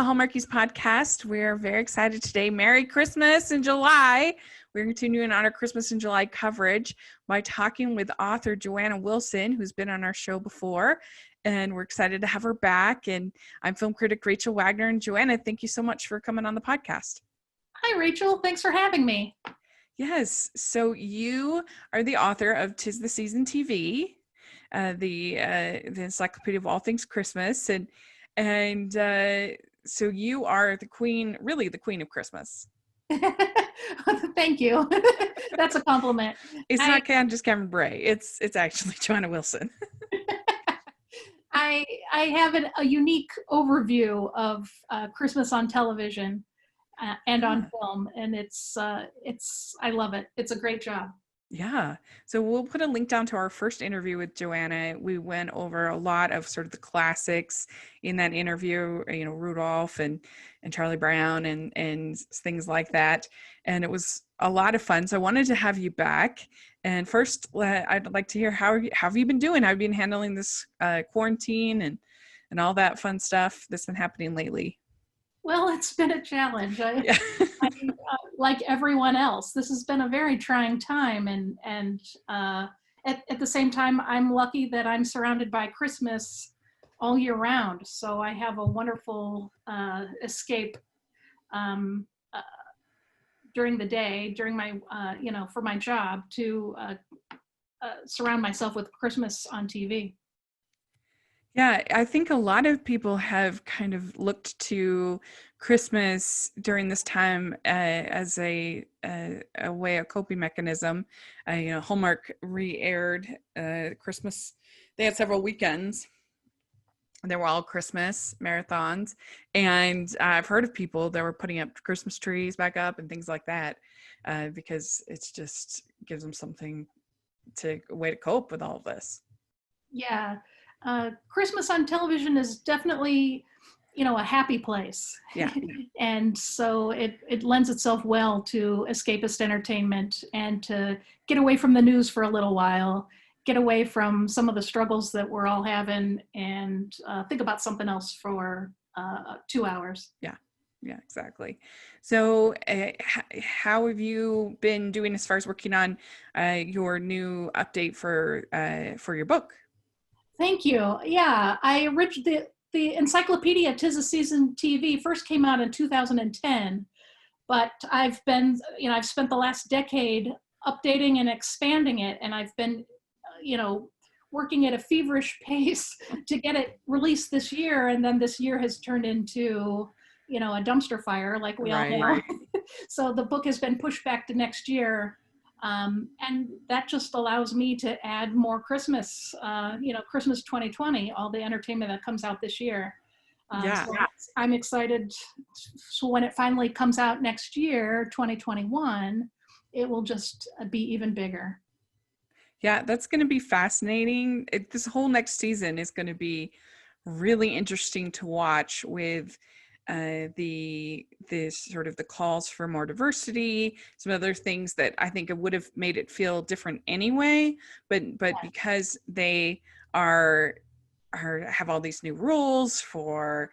Hallmarkies podcast. We're very excited today. Merry Christmas in July. We're continuing on our Christmas in July coverage by talking with author Joanna Wilson, who's been on our show before. And we're excited to have her back. And I'm film critic Rachel Wagner. And Joanna, thank you so much for coming on the podcast. Hi, Rachel. Thanks for having me. Yes. So you are the author of 'Tis the Season TV, the encyclopedia of all things Christmas. And so you are the queen, really the queen of Christmas. Thank you. That's a compliment. It's not just Cameron Bray. It's actually Joanna Wilson. I have a unique overview of Christmas on television and on film, and it's I love it. It's a great job. Yeah. So we'll put a link down to our first interview with Joanna. We went over a lot of sort of the classics in that interview, you know, Rudolph and Charlie Brown and things like that. And it was a lot of fun. So I wanted to have you back. And first, I'd like to hear how have you been doing? How have you been handling this quarantine and all that fun stuff that's been happening lately? Well, it's been a challenge. Like everyone else, this has been a very trying time, and at the same time, I'm lucky that I'm surrounded by Christmas all year round. So I have a wonderful escape during the day, during my for my job to surround myself with Christmas on TV. Yeah, I think a lot of people have kind of looked to Christmas during this time as a way, a coping mechanism. Hallmark re-aired Christmas. They had several weekends. They were all Christmas marathons. And I've heard of people that were putting up Christmas trees back up and things like that because it's just gives them something a way to cope with all of this. Yeah. Christmas on television is definitely, a happy place. Yeah. And so it lends itself well to escapist entertainment and to get away from the news for a little while, get away from some of the struggles that we're all having, and think about something else for 2 hours. Yeah, exactly. So how have you been doing as far as working on your new update for your book? Thank you. Yeah, I originally, the encyclopedia 'Tis the Season TV first came out in 2010, but I've spent the last decade updating and expanding it, and I've been, working at a feverish pace to get it released this year, and then this year has turned into, a dumpster fire like we all know. Right. So the book has been pushed back to next year. And that just allows me to add more Christmas, Christmas 2020, all the entertainment that comes out this year. So I'm excited. So when it finally comes out next year, 2021, it will just be even bigger. Yeah, that's going to be fascinating. This whole next season is going to be really interesting to watch with the sort of the calls for more diversity, some other things that I think it would have made it feel different anyway, but because they have all these new rules for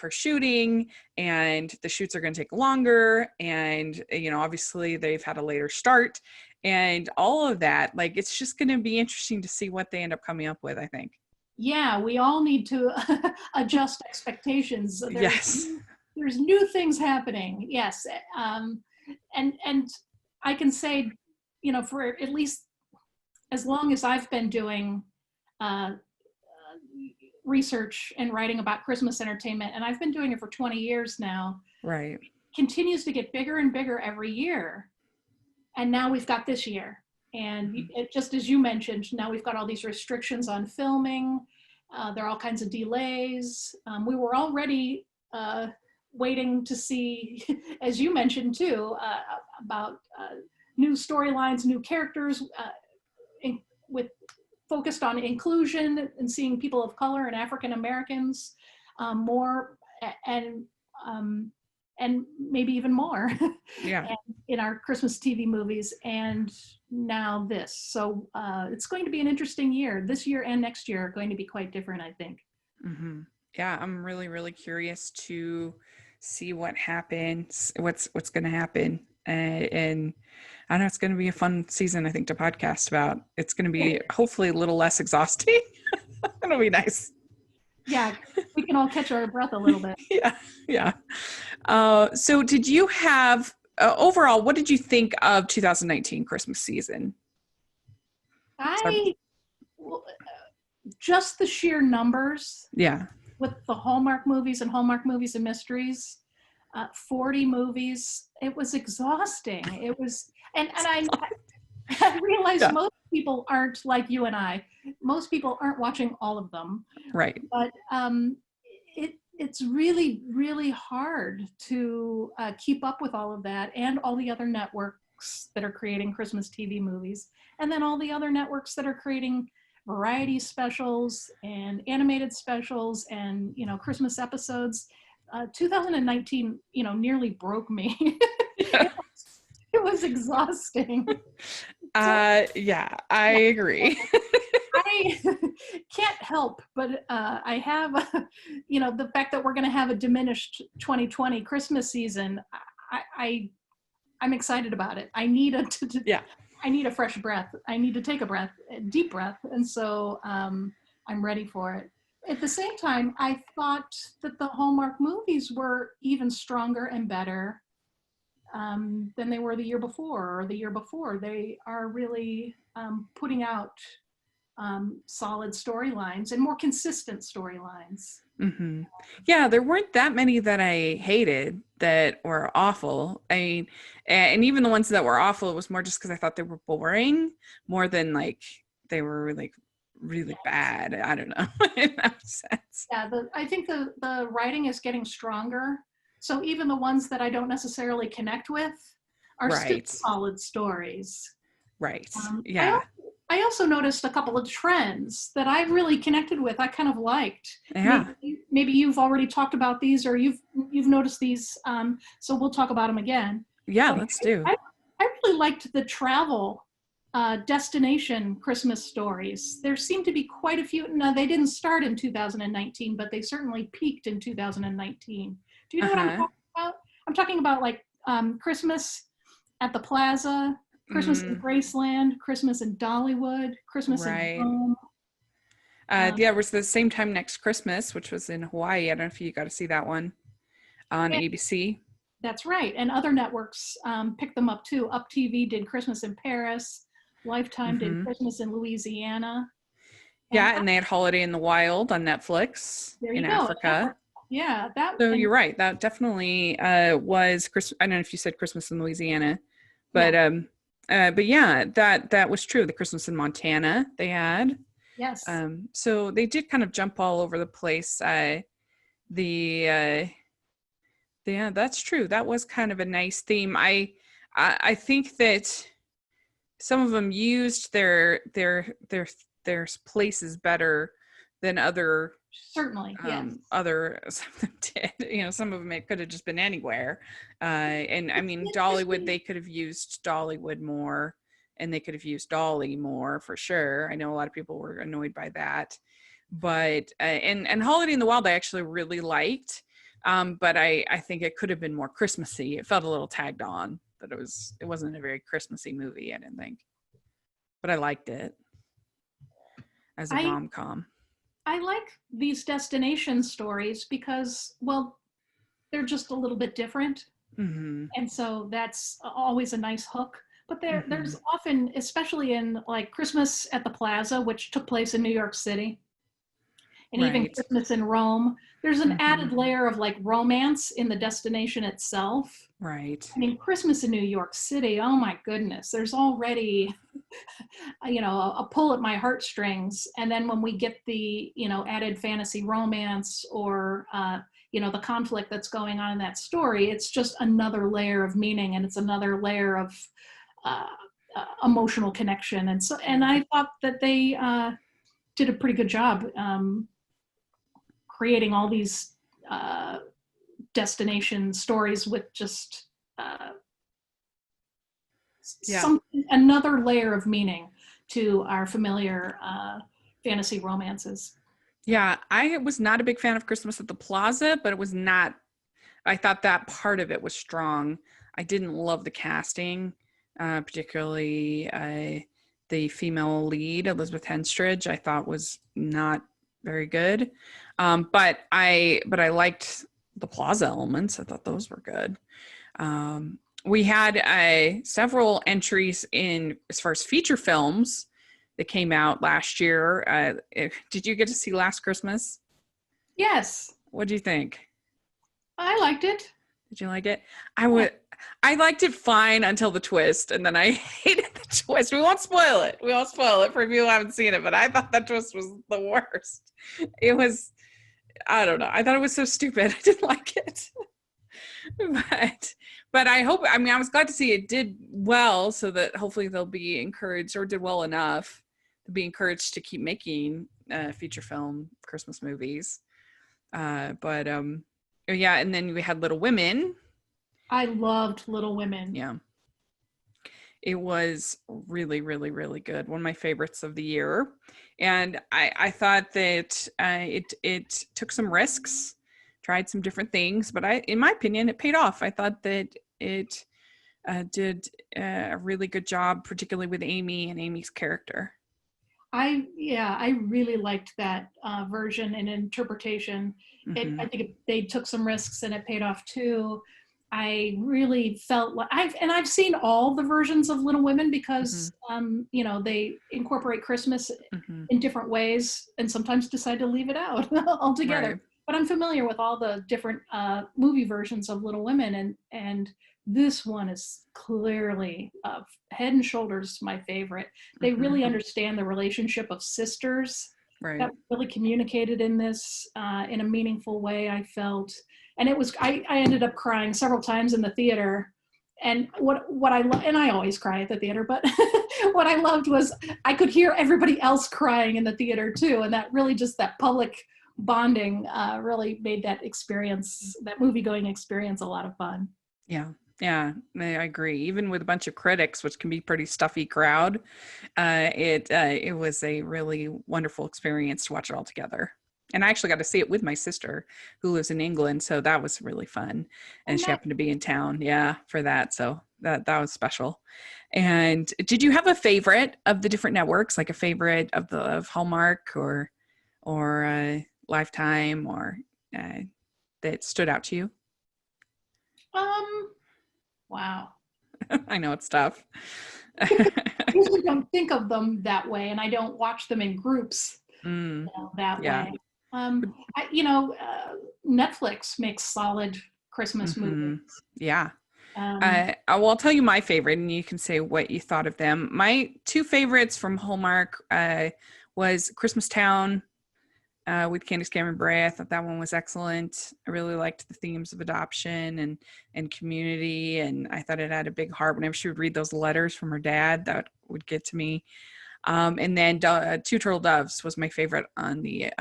shooting, and the shoots are going to take longer, and obviously they've had a later start, and all of that, like, it's just going to be interesting to see what they end up coming up with, I think. Yeah, we all need to adjust expectations. There's new things happening. Yes. And I can say, for at least as long as I've been doing research and writing about Christmas entertainment, and I've been doing it for 20 years now. Right. It continues to get bigger and bigger every year. And now we've got this year. And just as you mentioned, now we've got all these restrictions on filming. There are all kinds of delays. We were already waiting to see, as you mentioned too, about new storylines, new characters, focused on inclusion and seeing people of color and African Americans more, and maybe even more in our Christmas TV movies, and now this. So it's going to be an interesting year. This year and next year are going to be quite different, I think. Mm-hmm. Yeah, I'm really, really curious to see what happens, what's going to happen. And I know it's going to be a fun season, I think, to podcast about. It's going to be hopefully a little less exhausting. It'll be nice. Yeah, we can all catch our breath a little bit. Yeah, yeah. So did you have, overall, what did you think of 2019 Christmas season? So, I just the sheer numbers yeah. with the Hallmark movies and Hallmark movies and mysteries, 40 movies. It was exhausting. It was, and I realize Yeah, most people aren't like you and I. Most people aren't watching all of them, right. but it's really, really hard to keep up with all of that and all the other networks that are creating Christmas TV movies, and then all the other networks that are creating variety specials and animated specials and Christmas episodes. 2019, nearly broke me. Yeah. It was exhausting. So Yeah, I agree. I can't help but I have, the fact that we're going to have a diminished 2020 Christmas season. I'm excited about it. I need Yeah. I need a fresh breath. I need to take a breath, a deep breath, and so I'm ready for it. At the same time, I thought that the Hallmark movies were even stronger and better than they were the year before or the year before. They are really putting out solid storylines and more consistent storylines. Hmm. Yeah, there weren't that many that I hated that were awful. And even the ones that were awful, it was more just because I thought they were boring, more than like they were like really bad. I don't know in that sense. Yeah, I think the writing is getting stronger. So even the ones that I don't necessarily connect with are still Right. solid stories. Right. Um, I, Yeah. al- I also noticed a couple of trends that I really connected with. I kind of liked. Yeah. Maybe you've already talked about these, or you've noticed these. So we'll talk about them again. Yeah, But let's do. I really liked the travel destination Christmas stories. There seemed to be quite a few. Now they didn't start in 2019, but they certainly peaked in 2019. Do you know what I'm Uh-huh. talking about? I'm talking about like Christmas at the Plaza, Christmas in Mm, Graceland, Christmas in Dollywood, Christmas in right. Rome. Yeah, it was the same time next Christmas, which was in Hawaii. I don't know if you got to see that one on Yeah, ABC. that's right. And other networks picked them up too. Up TV did Christmas in Paris. Lifetime did Hmm. Christmas in Louisiana. And Yeah, and they had Holiday in the Wild on Netflix there in you go. Africa. Yeah, that So and you're right. That definitely was Chris. I don't know if you said Christmas in Louisiana, yeah, but yeah, that was true. The Christmas in Montana they had. yes. So they did kind of jump all over the place. The Yeah, that's true. That was kind of a nice theme. I think that some of them used their places better than Certainly, yes. other some of them did. Some of them it could have just been anywhere. And I It's mean, Dollywood, interesting. they could have used Dollywood more, and they could have used Dolly more for sure. I know a lot of people were annoyed by that, but and Holiday in the Wild, I actually really liked. But I think it could have been more Christmassy. It felt a little tagged on. That it wasn't a very Christmassy movie. I didn't think, but I liked it as a I rom com. I like these destination stories because, well, they're just a little bit different, Mm-hmm. and so that's always a nice hook. But Mm-hmm. there's often, especially in like Christmas at the Plaza, which took place in New York City, and even Right. Christmas in Rome, there's an Mm-hmm. added layer of like romance in the destination itself. Right. I mean, Christmas in New York City, oh my goodness, there's already, a pull at my heartstrings. And then when we get the, added fantasy romance or, the conflict that's going on in that story, it's just another layer of meaning and it's another layer of uh, emotional connection. And I thought that they did a pretty good job creating all these uh, destination stories with just uh, Yeah. some another layer of meaning to our familiar fantasy romances. Yeah, I was not a big fan of Christmas at the Plaza, but it was not, I thought that part of it was strong. I didn't love the casting, particularly the female lead, Elizabeth Henstridge, I thought was not very good. But I liked the Plaza elements. I thought those were good. We had several entries in as far as feature films that came out last year. Did you get to see Last Christmas? Yes, What do you think? I liked it. Did you like it? I Yeah. would. I liked it fine until the twist, and then I hated the twist. We won't spoil it. We won't spoil it for people who haven't seen it, but I thought that twist was the worst. It was. I don't know. I thought it was so stupid. I didn't like it. but but I hope. I mean, I was glad to see it did well, so that hopefully they'll be encouraged, or did well enough to be encouraged to keep making feature film Christmas movies. But yeah, and then we had Little Women. I loved Little Women. Yeah, it was really, really, really good. One of my favorites of the year, and I thought that it took some risks, tried some different things, but in my opinion, it paid off. I thought that it did a really good job, particularly with Amy and Amy's character. I really liked that version and interpretation. Mm-hmm. I think they took some risks and it paid off too. I really felt like I've seen all the versions of Little Women because they incorporate Christmas Mm-hmm. in different ways and sometimes decide to leave it out altogether. Right. But I'm familiar with all the different movie versions of Little Women, and this one is clearly head and shoulders my favorite. They Mm-hmm. really understand the relationship of sisters. Right. That really communicated in this in a meaningful way, I felt. And it was, I ended up crying several times in the theater. And and I always cry at the theater, but what I loved was I could hear everybody else crying in the theater too. And that really just that public bonding really made that experience, that movie going experience, a lot of fun. Yeah. Yeah, I agree. Even with a bunch of critics, which can be pretty stuffy crowd, it was a really wonderful experience to watch it all together. And I actually got to see it with my sister, who lives in England, so that was really fun. Oh, And she nice. happened to be in town, yeah, for that. So that was special. And did you have a favorite of the different networks, like a favorite of Hallmark or Lifetime, or that stood out to you? Um, wow. I know it's tough. I usually don't think of them that way, and I don't watch them in groups Mm, that yeah. way. Netflix makes solid Christmas Hmm. movies. Yeah. Um, I'll tell you my favorite, and you can say what you thought of them. My two favorites from Hallmark was Christmas Town with Candace Cameron Bure. I thought that one was excellent. I really liked the themes of adoption and community, and I thought it had a big heart. Whenever she would read those letters from her dad, that would get to me. And then Two Turtle Doves was my favorite on the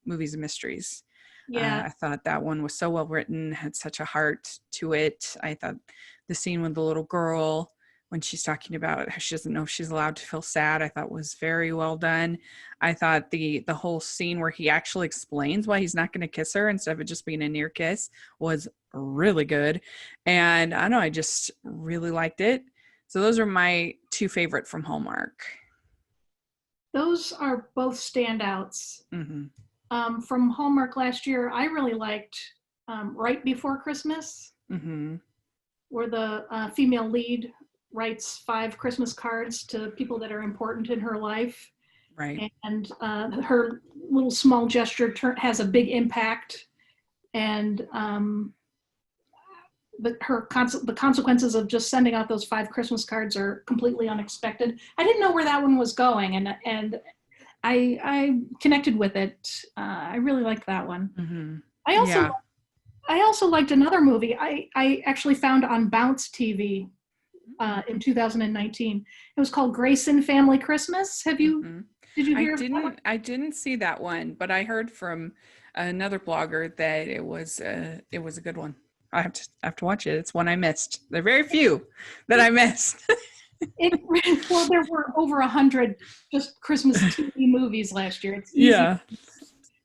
movies and mysteries. yeah, I thought that one was so well written, had such a heart to it. I thought the scene with the little girl when she's talking about how she doesn't know if she's allowed to feel sad, I thought was very well done. I thought the whole scene where he actually explains why he's not going to kiss her instead of it just being a near kiss was really good. And I don't know, I just really liked it. So those are my two favorite from Hallmark. those are both standouts. Mm-hmm. From Hallmark last year, I really liked Right Before Christmas, Mm-hmm. where the female lead writes 5 Christmas cards to people that are important in her life. Right. And her little small gesture has a big impact. And the consequences of just sending out those 5 Christmas cards are completely unexpected. I didn't know where that one was going, and I connected with it. I really liked that one. Mm-hmm. I also Yeah. I also liked another movie I actually found on Bounce TV in 2019. It was called Grayson Family Christmas. Mm-hmm. Did you hear of that one? I didn't see that one, but I heard from another blogger that it was a good one. I have to watch it. It's one I missed. There are very few that I missed. Well, there were over 100 just Christmas TV movies last year. It's easy Yeah.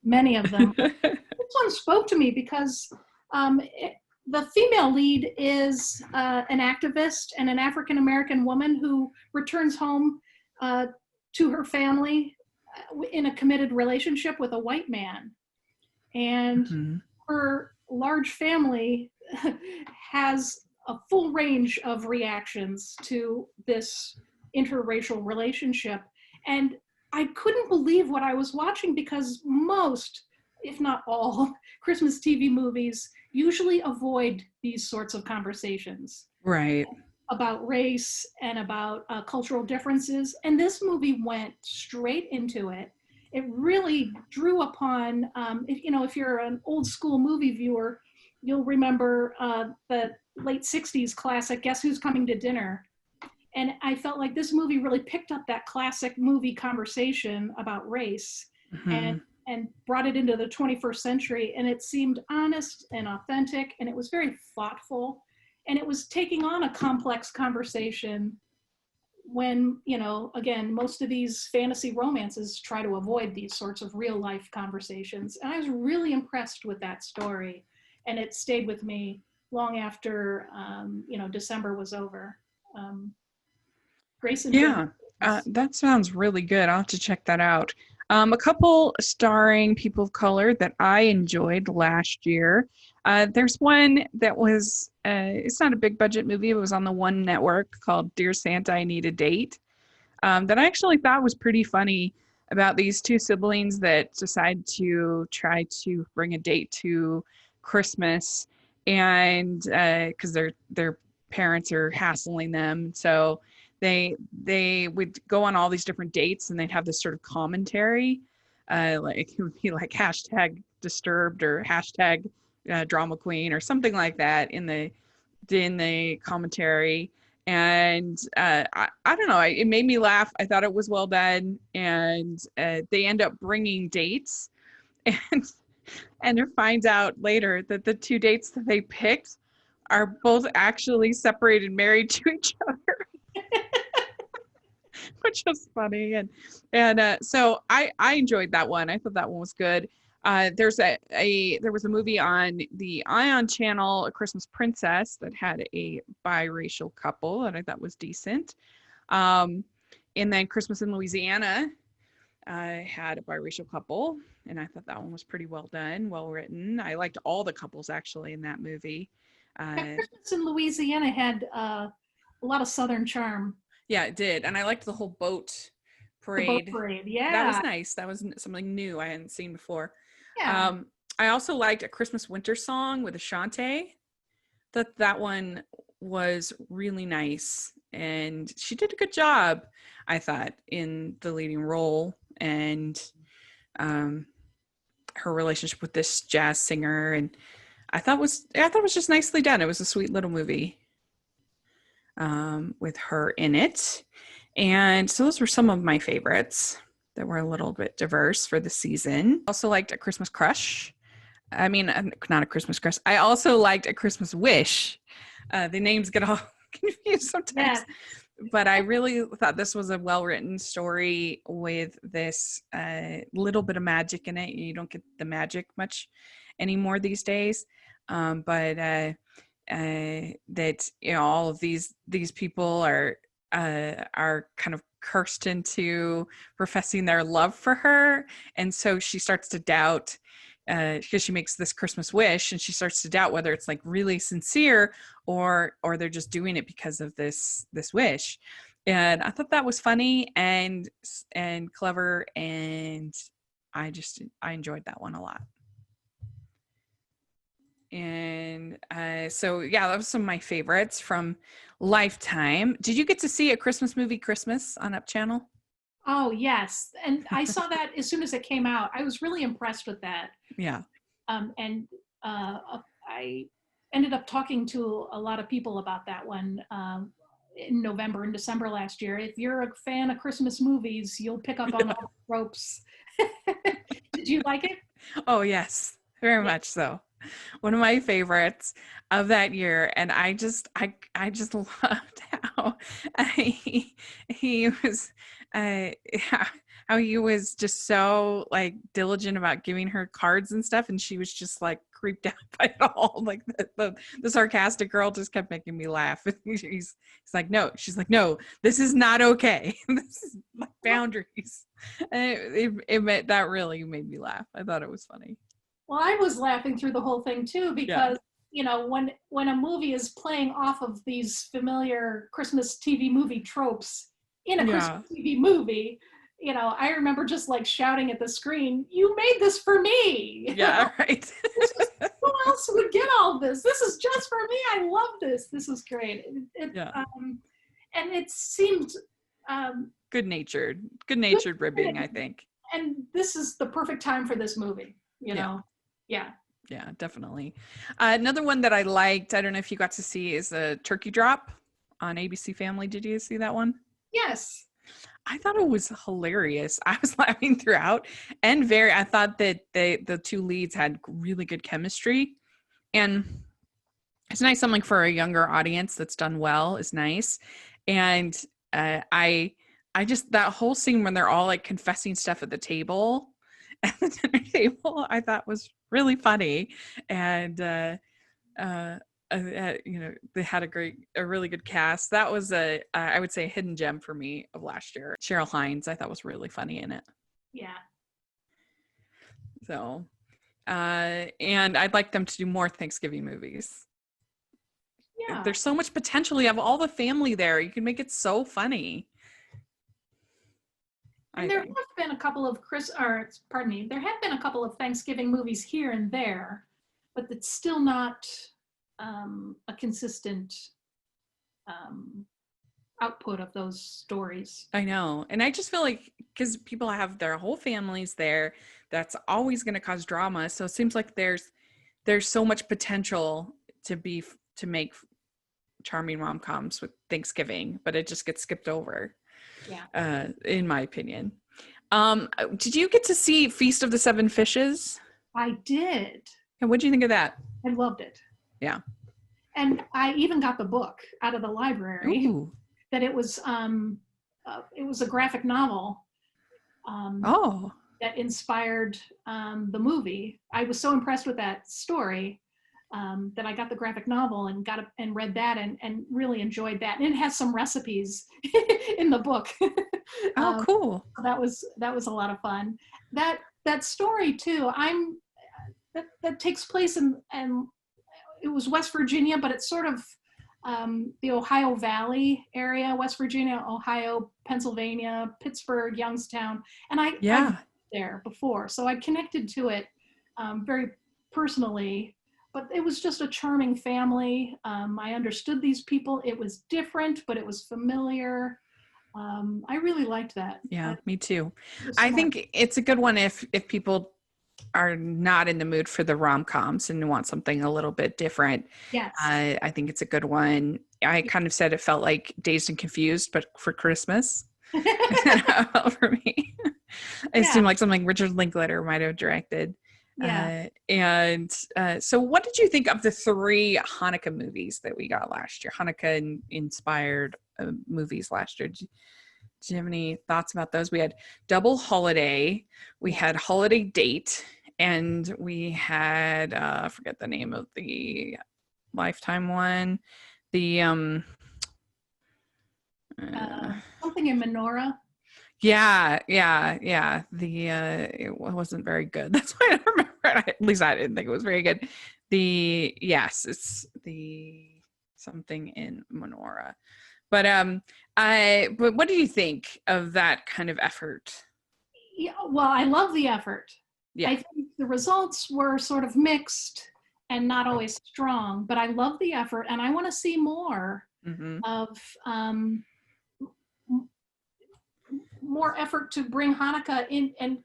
many of them. But this one spoke to me because the female lead is an activist and an African American woman who returns home to her family in a committed relationship with a white man. And Mhm. her large family has a full range of reactions to this interracial relationship. And I couldn't believe what I was watching because most, if not all, Christmas TV movies usually avoid these sorts of conversations Right. about race and about cultural differences. And this movie went straight into it. It really drew upon, if you're an old school movie viewer, you'll remember the late 60s classic, Guess Who's Coming to Dinner? And I felt like this movie really picked up that classic movie conversation about race and Mhm. and brought it into the 21st century. And it seemed honest and authentic, and it was very thoughtful. And it was taking on a complex conversation when, again, most of these fantasy romances try to avoid these sorts of real life conversations. And I was really impressed with that story. And it stayed with me long after, December was over. Um, Grace and Family Yeah, Christmas. that sounds really good. I'll have to check that out. A couple starring people of color that I enjoyed last year. There's one that was, it's not a big budget movie. It was on the One Network called Dear Santa, I Need a Date, that I actually thought was pretty funny about these two siblings that decide to try to bring a date to Christmas, and because their parents are hassling them, so they would go on all these different dates, and they'd have this sort of commentary, like it would be like hashtag disturbed or hashtag drama queen or something like that in the commentary. And I don't know, it made me laugh. I thought it was well done. And they end up bringing dates, and it finds out later that the two dates that they picked are both actually separated, married to each other, which was funny. And so I enjoyed that one. I thought that one was good. There was a movie on the Ion channel, A Christmas Princess, that had a biracial couple that I thought was decent. Um, and then Christmas in Louisiana had a biracial couple, and I thought that one was pretty well done, well written. I liked all the couples actually in that movie. Yeah, Uh, Christmas in Louisiana had a lot of Southern charm. yeah, it did, and I liked the whole boat The boat parade. parade, That was yeah, nice. That was something new I hadn't seen before. yeah. Um, I also liked A Christmas Winter Song with Ashante. That one was really nice, and she did a good job, I thought, in the leading role, and um, her relationship with this jazz singer, and I thought it was just nicely done. It was a sweet little movie with her in it, and so those were some of my favorites that were a little bit diverse for the season. Also liked A Christmas Crush. I mean, not A Christmas Crush. I also liked A Christmas Wish. The names get all confused Yeah, sometimes, but I really thought this was a well-written story with this little bit of magic in it. You don't get the magic much anymore these days, but that all of these people are kind of cursed into professing their love for her, and so she starts to doubt, because she makes this Christmas wish, and she starts to doubt whether it's like really sincere or they're just doing it because of this wish. And I thought that was funny and clever, and I enjoyed that one a lot. And so yeah, that was some of my favorites from Lifetime. Did you get to see A Christmas Movie Christmas on Up Channel? oh yes, and I saw that as soon as it came out. I was really impressed with that. Yeah. And I ended up talking to a lot of people about that one in November and December last year. If you're a fan of Christmas movies, you'll pick up on all the ropes. Did you like it? Oh yes, very Yeah. much so. One of my favorites of that year, and I just loved how he was, yeah, how he was just so like diligent about giving her cards and stuff, and she was just like creeped out by it all. Like the sarcastic girl just kept making me laugh. He's like, no, she's like, no, this is not okay. This is my boundaries. And that really made me laugh. I thought it was funny. Well, I was laughing through the whole thing too Yeah. because when a movie is playing off of these familiar Christmas TV movie tropes in a Christmas Yeah. TV movie, I remember just like shouting at the screen, "You made this for me!" Yeah. Right. Who else would get all this? This is just for me. I love this. This is great. Yeah. And it seemed Good natured good, ribbing, I think. and this is the perfect time for this movie. Yeah. Yeah. Yeah, definitely. Another one that I liked, I don't know if you got to see, is a Turkey Drop on ABC Family. Did you see that one? Yes. I thought it was hilarious. I was laughing throughout, and I thought that the two leads had really good chemistry, and it's nice. Something for a younger audience that's done well is nice, and I just, that whole scene when they're all like confessing stuff at the table, at the dinner table, I thought was really funny, and they had a really good cast. That was I would say a hidden gem for me of last year. Cheryl Hines, I thought, was really funny in it. Yeah. So, and I'd like them to do more Thanksgiving movies. Yeah. There's so much potential. You have all the family there. You can make it so funny. And there have been a couple of there have been a couple of Thanksgiving movies here and there, but it's still not a consistent output of those stories. I know. And I just feel like, because people have their whole families there, that's always going to cause drama. So it seems like there's so much potential to make charming rom-coms with Thanksgiving, but it just gets skipped over. Yeah. In my opinion. Did you get to see Feast of the Seven Fishes? I did. And what do you think of that? I loved it. Yeah. And I even got the book out of the library. Ooh. That it was a graphic novel that inspired the movie. I was so impressed with that story that I got the graphic novel and read that and really enjoyed that. And it has some recipes in the book. Oh, cool. That was a lot of fun. That story too. That takes place in it was West Virginia, but it's sort of the Ohio Valley area, West Virginia, Ohio, Pennsylvania, Pittsburgh, Youngstown, and I've been there before, so I connected to it very personally. But it was just a charming family. I understood these people. It was different, but it was familiar. I really liked that. Yeah, me too. I think it's a good one if people are not in the mood for the rom-coms and want something a little bit different. Yes. I think it's a good one. I kind of said it felt like Dazed and Confused, but for Christmas. For me. It seemed like something Richard Linklater might have directed. Yeah. So what did you think of the 3 Hanukkah movies that we got last year? Hanukkah inspired movies last year. Did you have any thoughts about those? We had Double Holiday, we had Holiday Date, and we had I forget the name of the Lifetime one. The something in Menorah. Yeah. It wasn't very good. That's why I don't remember it. At least I didn't think it was very good. It's the something in Menorah. But but what do you think of that kind of effort? Yeah, well, I love the effort. Yeah. I think the results were sort of mixed and not always strong, but I love the effort and I want to see more of more effort to bring Hanukkah in and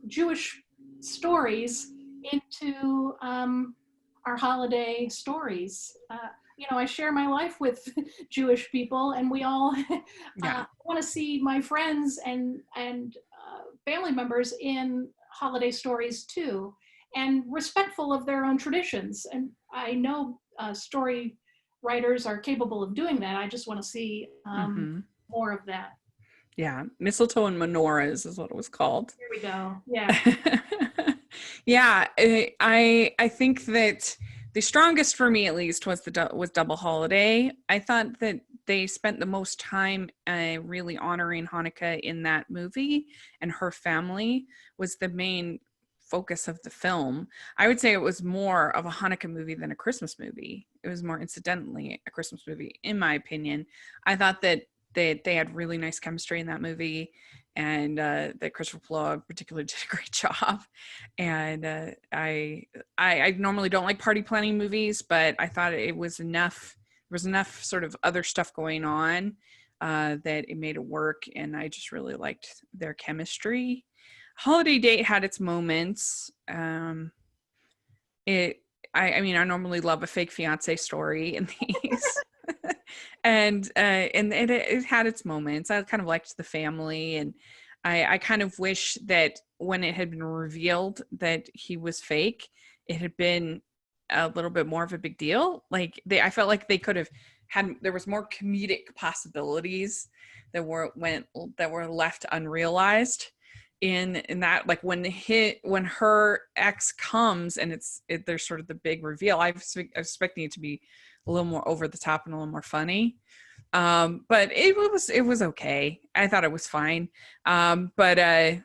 Jewish stories into our holiday stories. I share my life with Jewish people, and we all want to see my friends and family members in holiday stories too, and respectful of their own traditions. And I know story writers are capable of doing that. I just want to see more of that. Yeah, mistletoe and menorahs is what it was called. Here we go. Yeah. Yeah, I think that the strongest for me, at least, was was Double Holiday. I thought that they spent the most time really honoring Hanukkah in that movie, and her family was the main focus of the film. I would say it was more of a Hanukkah movie than a Christmas movie. It was more incidentally a Christmas movie, in my opinion. I thought that they had really nice chemistry in that movie, and that Christopher Plug particularly did a great job. And I normally don't like party planning movies, but I thought it was enough. There was enough sort of other stuff going on that it made it work, and I just really liked their chemistry. Holiday Date had its moments. It I mean, I normally love a fake fiance story in these. And it had its moments. I kind of liked the family, and I kind of wish that when it had been revealed that he was fake, it had been a little bit more of a big deal. Like I felt like they could have had, there was more comedic possibilities that were left unrealized in that, like when her ex comes and there's sort of the big reveal. I was expecting it to be a little more over the top and a little more funny, but it was okay. I thought it was fine. But yeah,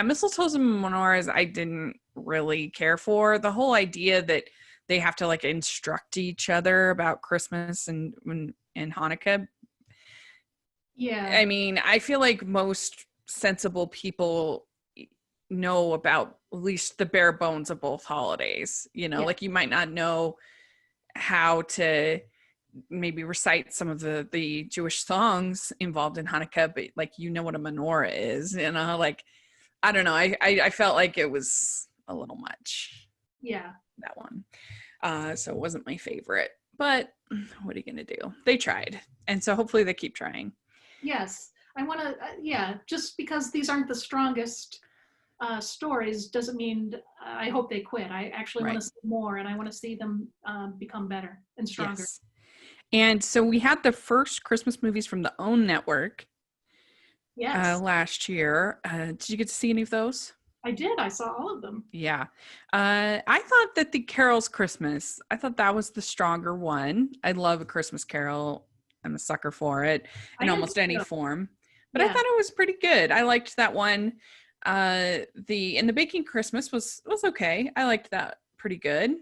mistletoes and menorahs I didn't really care for. The whole idea that they have to like instruct each other about Christmas and Hanukkah. Yeah. I mean, I feel like most sensible people know about at least the bare bones of both holidays. Yeah. Like you might not know how to maybe recite some of the Jewish songs involved in Hanukkah, but like what a menorah is, like I don't know. I felt like it was a little much. Yeah. That one. So it wasn't my favorite. But what are you gonna do? They tried. And so hopefully they keep trying. Yes. I want to, yeah, just because these aren't the strongest stories doesn't mean I hope they quit. I actually want Right. to see more, and I want to see them become better and stronger. Yes. And so we had the first Christmas movies from the OWN network Yes, last year. Did you get to see any of those? I did. I saw all of them. Yeah. I thought that the Carol's Christmas, I thought that was the stronger one. I love a Christmas Carol. I'm a sucker for it I in did almost any too. form. But I Yeah. thought it was pretty good. I liked that one. The Baking Christmas was okay. I liked that pretty good.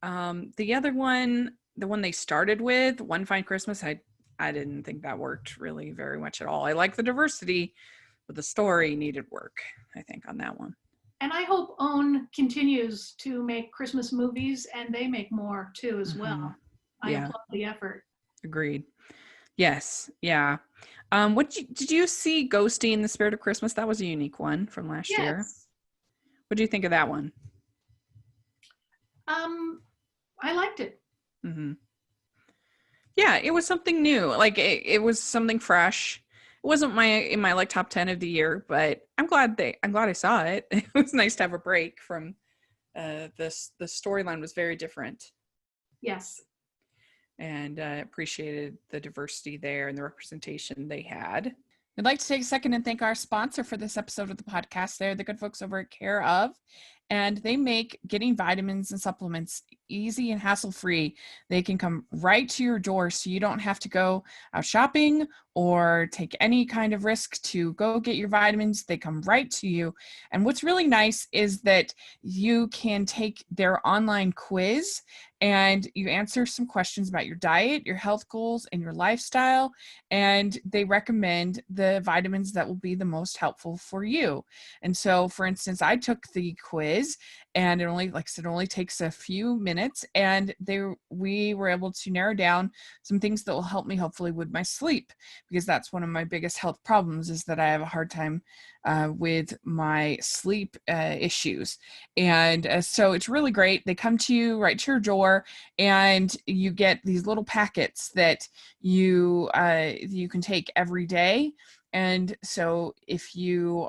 The other one, the one they started with, One Fine Christmas, I didn't think that worked really very much at all. I like the diversity, but the story needed work, I think, on that one. And I hope OWN continues to make Christmas movies, and they make more too as well. I Yeah, applaud the effort. agreed. Yes, yeah. Did you see Ghosty in the Spirit of Christmas? That was a unique one from last year. Yes. What do you think of that one? I liked it. Mm-hmm. Yeah, it was something new. Like it was something fresh. It wasn't in my like top 10 of the year, but I'm glad I saw it. It was nice to have a break from this. The storyline was very different, Yes. and appreciated the diversity there and the representation they had. I'd like to take a second and thank our sponsor for this episode of the podcast. They're the good folks over at Care of, and they make getting vitamins and supplements easy and hassle-free. They can come right to your door, so you don't have to go out shopping or take any kind of risk to go get your vitamins. They come right to you. And what's really nice is that you can take their online quiz and you answer some questions about your diet, your health goals, and your lifestyle. And they recommend the vitamins that will be the most helpful for you. And so, for instance, I took the quiz, and it only, like I said, it only takes a few minutes, and we were able to narrow down some things that will help me hopefully with my sleep, because that's one of my biggest health problems, is that I have a hard time with my sleep issues. And so it's really great. They come to you right to your door, and you get these little packets that you can take every day. And so if you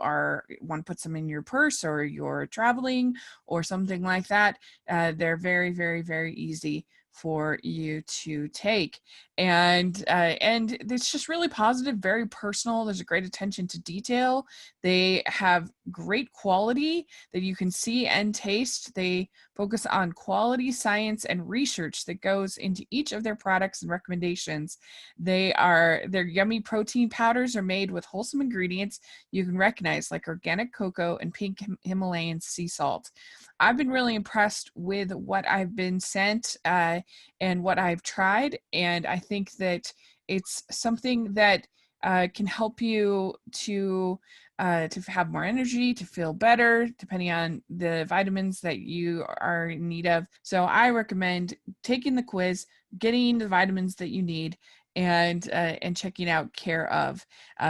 want to put some in your purse, or you're traveling or something like that, they're very, very, very easy for you to take. And it's just really positive, very personal. There's a great attention to detail. They have great quality that you can see and taste. They focus on quality, science, and research that goes into each of their products and recommendations. Their yummy protein powders are made with wholesome ingredients you can recognize, like organic cocoa and pink Himalayan sea salt. I've been really impressed with what I've been sent and what I've tried, and I think that it's something that can help you to have more energy, to feel better, depending on the vitamins that you are in need of. So I recommend taking the quiz, getting the vitamins that you need, and checking out Care Of.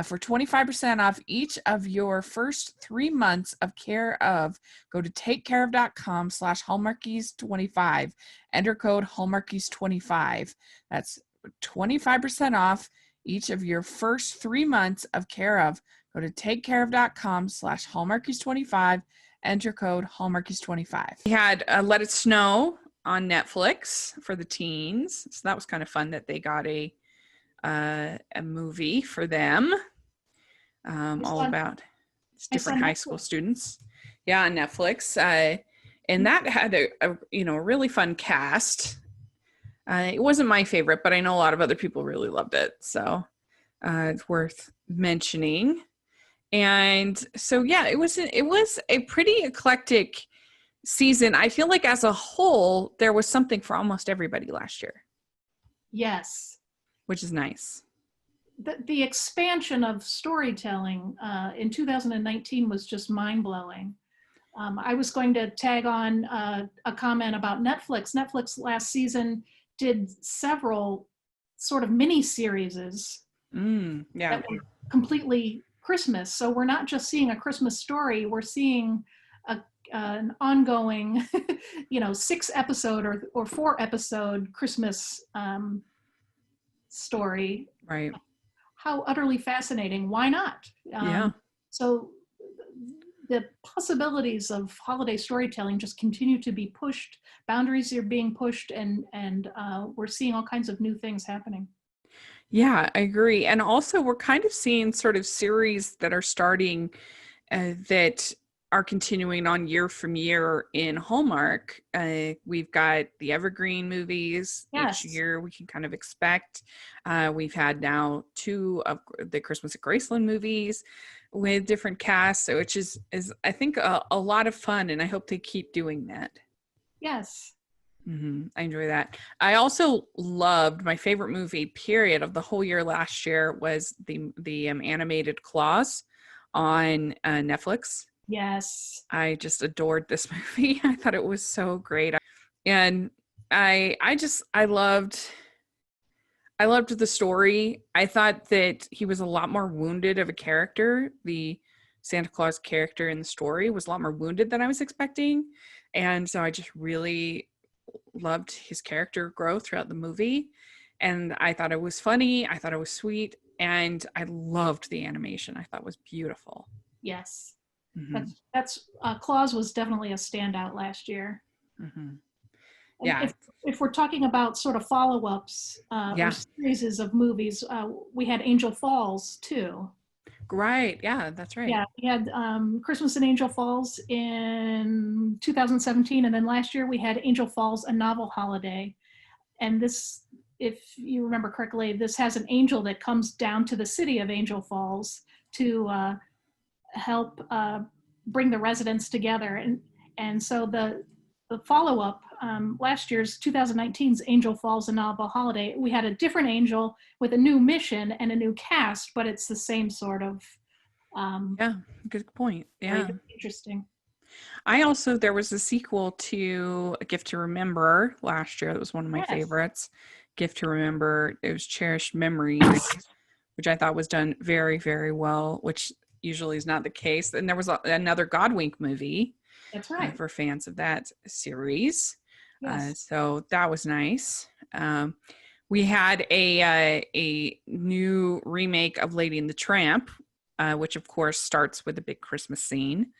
For 25% off each of your first 3 months of Care Of, go to takecareof.com/Hallmarkies25. Enter code Hallmarkies25. That's 25% off each of your first 3 months of Care Of. Go to takecareof.com/Hallmarkies25. Enter code Hallmarkies25. We had Let It Snow on Netflix for the teens. So that was kind of fun that they got a movie for them, all about different high school students. Yeah, on Netflix. And that had a really fun cast. It wasn't my favorite, but I know a lot of other people really loved it. So it's worth mentioning. And so, yeah, it was a pretty eclectic season. I feel like as a whole, there was something for almost everybody last year. Yes. Which is nice. The expansion of storytelling in 2019 was just mind-blowing. I was going to tag on a comment about Netflix. Netflix last season did several sort of mini series that were completely Christmas. So we're not just seeing a Christmas story, we're seeing an ongoing 6 episode or 4 episode Christmas story. Right. How utterly fascinating. Why not? Yeah. So the possibilities of holiday storytelling just continue to be pushed. Boundaries are being pushed, and we're seeing all kinds of new things happening. Yeah, I agree. And also we're kind of seeing sort of series that are starting that are continuing on year from year in Hallmark. We've got the Evergreen Movies. Yes. Each year we can kind of expect. We've had now 2 of the Christmas at Graceland movies with different casts, which is I think a lot of fun, and I hope they keep doing that. Yes. Mm-hmm. I enjoy that. I also loved, my favorite movie period of the whole year last year was the animated Claus on Netflix. Yes. I just adored this movie. I thought it was so great. And I loved the story. I thought that he was a lot more wounded of a character. The Santa Claus character in the story was a lot more wounded than I was expecting. And so I just really loved his character growth throughout the movie. And I thought it was funny. I thought it was sweet. And I loved the animation. I thought it was beautiful. Yes. Mm-hmm. That's Claus was definitely a standout last year. Mm-hmm. Yeah. If we're talking about sort of follow-ups or series of movies, we had Angel Falls too. Right. Yeah, that's right. Yeah, we had Christmas in Angel Falls in 2017, and then last year we had Angel Falls, a novel holiday. And this, if you remember correctly, this has an angel that comes down to the city of Angel Falls to help bring the residents together. And so the follow-up, last year's 2019's Angel Falls, a novel holiday, we had a different angel with a new mission and a new cast, but it's the same sort of yeah, good point. Yeah, interesting. there was a sequel to A Gift to Remember last year. That was one of my favorites. Gift to Remember. It was Cherished Memories, which I thought was done very, very well, which usually is not the case. And there was another Godwink movie. That's right. For fans of that series. Yes. So that was nice. We had a new remake of Lady and the Tramp, which of course starts with a big Christmas scene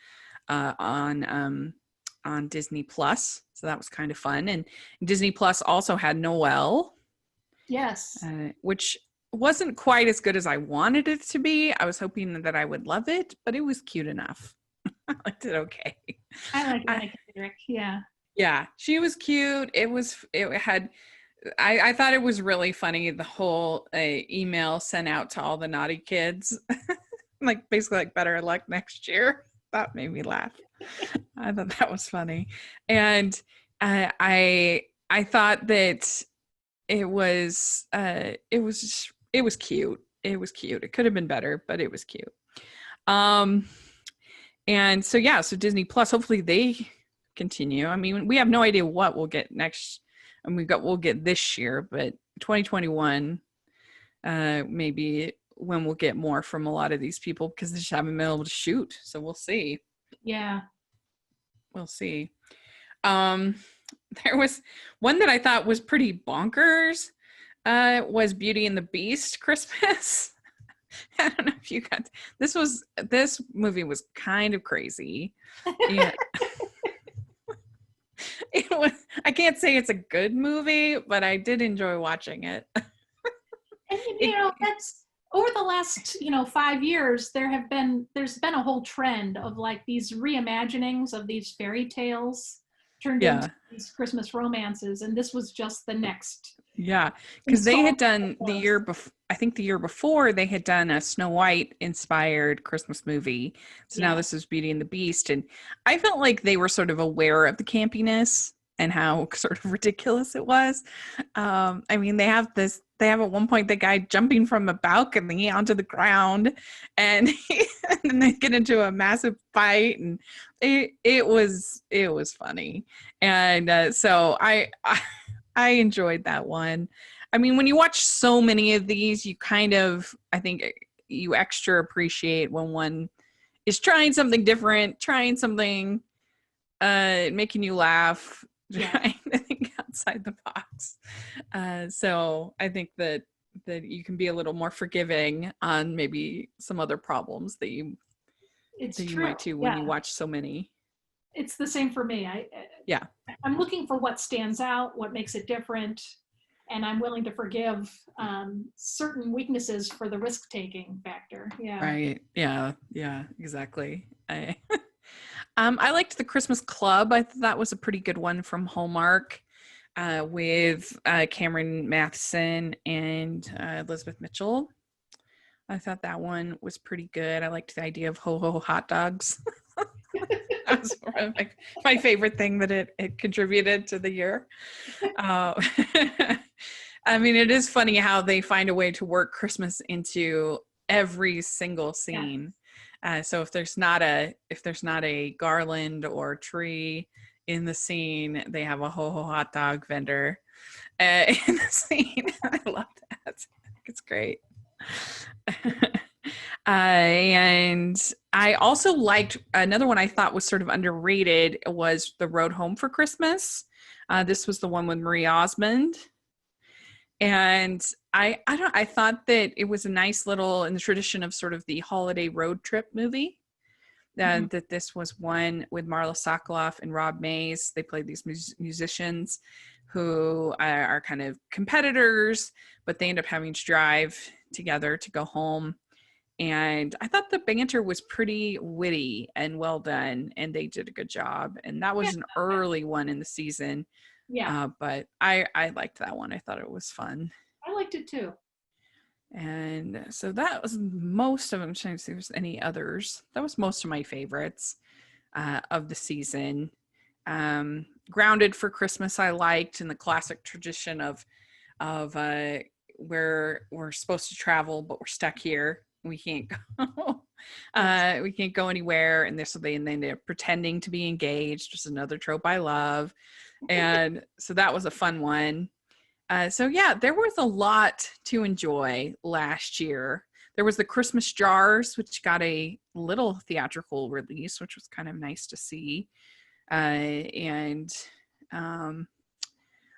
on on Disney Plus. So that was kind of fun. And Disney Plus also had Noel, Yes. which wasn't quite as good as I wanted it to be. I was hoping that I would love it, but it was cute enough. I liked it okay. I like I, Anna Kendrick. Yeah. yeah, she was cute. It had, I thought it was really funny, the whole email sent out to all the naughty kids, like basically like better luck next year. That made me laugh. I thought that was funny. And I thought that it was cute. It was cute. It could have been better, but it was cute. Um, and so yeah, so Disney Plus, hopefully they continue. I mean, we have no idea what we'll get next, and we'll get this year, but 2021, maybe when we'll get more from a lot of these people because they just haven't been able to shoot. So we'll see. Yeah. We'll see. Um, there was one that I thought was pretty bonkers. Was Beauty and the Beast Christmas. I don't know if you got this movie was kind of crazy. Yeah. It was, I can't say it's a good movie, but I did enjoy watching it. And you know, that's over the last 5 years. There's been a whole trend of like these reimaginings of these fairy tales turned Yeah. into these Christmas romances, and this was just the next. Yeah, because they had done the year before. I think the year before they had done a Snow White inspired Christmas movie. So now this is Beauty and the Beast, and I felt like they were sort of aware of the campiness and how sort of ridiculous it was. I mean, they have at one point the guy jumping from a balcony onto the ground, and, and then they get into a massive fight, and it was funny, and so I enjoyed that one. I mean, when you watch so many of these, you kind of, I think you extra appreciate when one is trying something different, trying something, making you laugh, trying to think outside the box. So I think that you can be a little more forgiving on maybe some other problems that you might too when you watch so many. It's the same for me. I'm looking for what stands out, what makes it different, and I'm willing to forgive certain weaknesses for the risk-taking factor. Yeah. Right. Yeah. Yeah. Exactly. I liked the Christmas Club. I thought that was a pretty good one from Hallmark, with Cameron Matheson and Elizabeth Mitchell. I thought that one was pretty good. I liked the idea of ho-ho hot dogs. That was one of my favorite thing that it contributed to the year. I mean, it is funny how they find a way to work Christmas into every single scene. So if there's not a garland or tree in the scene, they have a ho-ho hot dog vendor in the scene. I love that. It's great. And I also liked another one I thought was sort of underrated was The Road Home for Christmas. This was the one with Marie Osmond. And I thought that it was a nice little, in the tradition of sort of the holiday road trip movie, that this was one with Marla Sokoloff and Rob Mays. They played these musicians who are kind of competitors, but they end up having to drive together to go home. And I thought the banter was pretty witty and well done, and they did a good job. And that was an early one in the season. But I liked that one. I thought it was fun. I liked it too. And so that was most of them. I'm trying to see if there's any others. That was most of my favorites of the season. Grounded for Christmas I liked, in the classic tradition of where we're supposed to travel, but we're stuck here. We can't go. We can't go anywhere, and then they're pretending to be engaged. Just another trope I love, and so that was a fun one. So yeah, there was a lot to enjoy last year. There was the Christmas Jars, which got a little theatrical release, which was kind of nice to see, and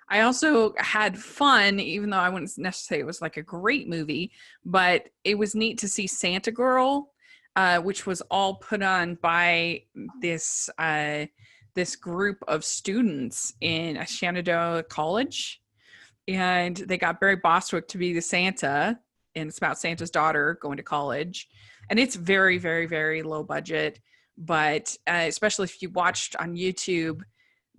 I also had fun, even though I wouldn't necessarily say it was like a great movie, but it was neat to see Santa Girl, which was all put on by this this group of students in a Shenandoah College, and they got Barry Bostwick to be the Santa, and it's about Santa's daughter going to college. And it's very, very, very low budget, but especially if you watched on YouTube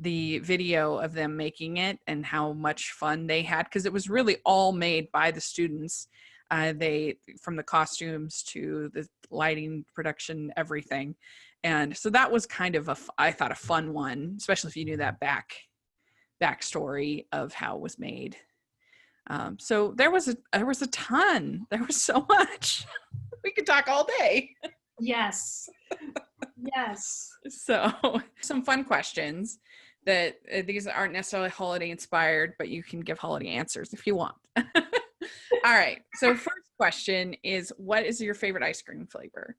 the video of them making it and how much fun they had, because it was really all made by the students. They, from the costumes to the lighting, production, everything. And so that was kind of I thought a fun one, especially if you knew that backstory of how it was made. So there was a ton. There was so much. We could talk all day. Yes. Yes. So some fun questions that these aren't necessarily holiday inspired, but you can give holiday answers if you want. All right. So first question is, what is your favorite ice cream flavor?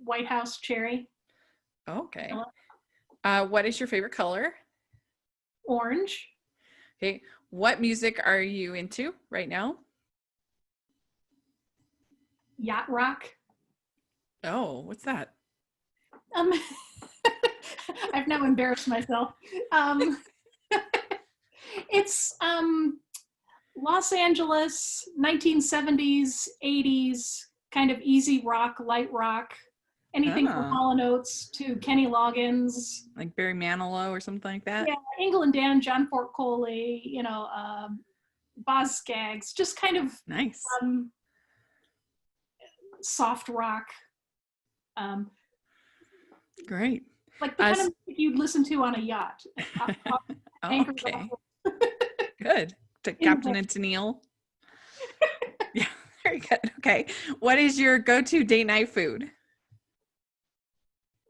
White House cherry. Okay. What is your favorite color? Orange. Okay. What music are you into right now? Yacht rock. Oh, what's that? I've now embarrassed myself. It's Los Angeles, 1970s, 80s, kind of easy rock, light rock. Anything from Hall & Oates to Kenny Loggins. Like Barry Manilow or something like that? Yeah, Engel and Dan, John Fort Coley, Boz Scaggs, just kind of nice. Soft rock. Great. Like the kind of music you'd listen to on a yacht. Okay. Good. To Captain and Tennille. Yeah, very good. Okay. What is your go-to date night food?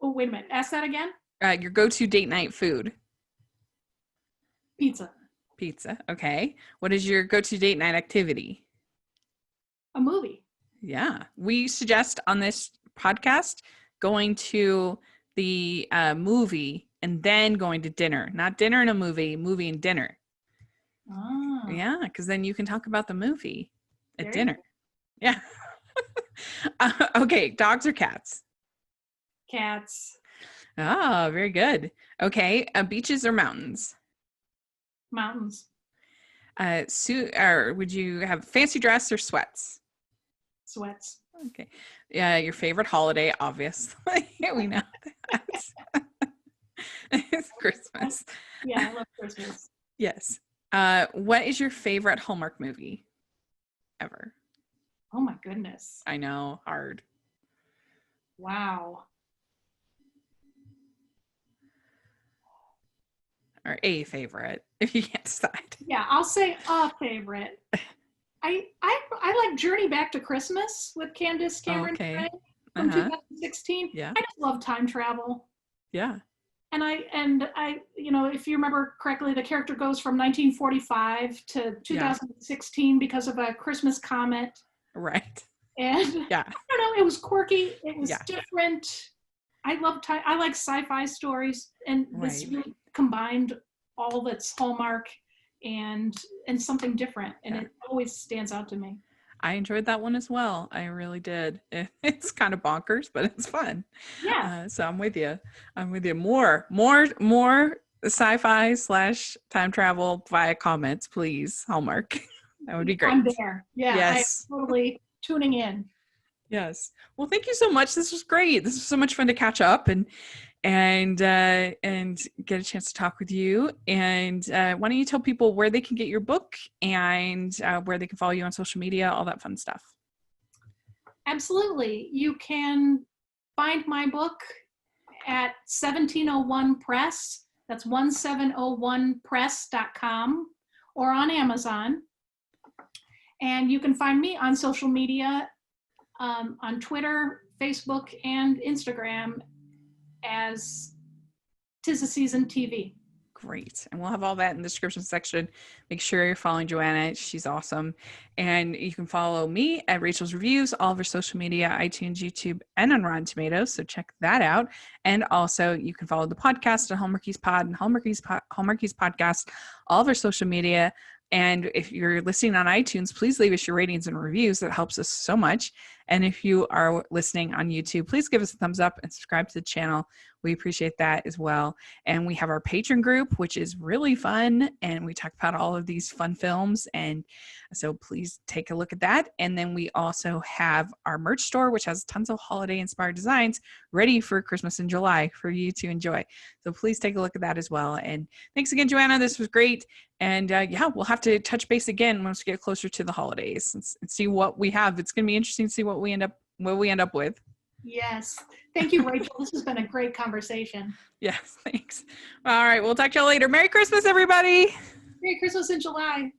Oh, wait a minute. Ask that again? Your go-to date night food? Pizza. Pizza. Okay. What is your go-to date night activity? A movie. Yeah. We suggest on this podcast going to the movie and then going to dinner. Not dinner and a movie and dinner. Oh. Yeah, because then you can talk about the movie at dinner. Good. Yeah. Okay. Dogs or cats? Cats. Ah, very good. Okay. Beaches or mountains? Mountains. Or would you have fancy dress or sweats? Sweats. Okay. Yeah, your favorite holiday, obviously. We know that. It's Christmas. Yeah, I love Christmas. Yes. What is your favorite Hallmark movie ever? Oh my goodness. I know, hard. Wow. Or a favorite, if you can't decide. Yeah, I'll say a favorite. I like Journey Back to Christmas with Candace Cameron Bure from 2016. Yeah. I just love time travel. Yeah. And I, if you remember correctly, the character goes from 1945 to 2016 because of a Christmas comet. Right. And yeah, I don't know, it was quirky. It was different. I like sci-fi stories, and this really combined all that's Hallmark and something different, and it always stands out to me. I enjoyed that one as well. I really did. It's kind of bonkers, but it's fun. Yeah. So I'm with you. More sci-fi / time travel via comments, please. Hallmark. That would be great. I'm there. Yeah. Yes. I'm totally tuning in. Yes. Well, thank you so much. This was great. This was so much fun to catch up and get a chance to talk with you. And why don't you tell people where they can get your book and where they can follow you on social media, all that fun stuff. Absolutely. You can find my book at 1701 Press. That's 1701press.com or on Amazon. And you can find me on social media, on Twitter, Facebook, and Instagram as 'Tis the Season TV. Great. And we'll have all that in the description section. Make sure you're following Joanna. She's awesome. And you can follow me at Rachel's Reviews, all of our social media, iTunes, YouTube, and on Rotten Tomatoes. So check that out. And also you can follow the podcast at Hallmarkies Pod and Hallmarkies Podcast, all of our social media. And if you're listening on iTunes, please leave us your ratings and reviews. That helps us so much. And if you are listening on YouTube, please give us a thumbs up and subscribe to the channel. We appreciate that as well. And we have our patron group, which is really fun. And we talk about all of these fun films. And so please take a look at that. And then we also have our merch store, which has tons of holiday inspired designs ready for Christmas in July for you to enjoy. So please take a look at that as well. And thanks again, Joanna. This was great. And yeah, we'll have to touch base again once we get closer to the holidays and see what we have. It's going to be interesting to see what we end up with. Yes. Thank you, Rachel. This has been a great conversation. Yes, thanks. All right, we'll talk to y'all later. Merry Christmas, everybody. Merry Christmas in July.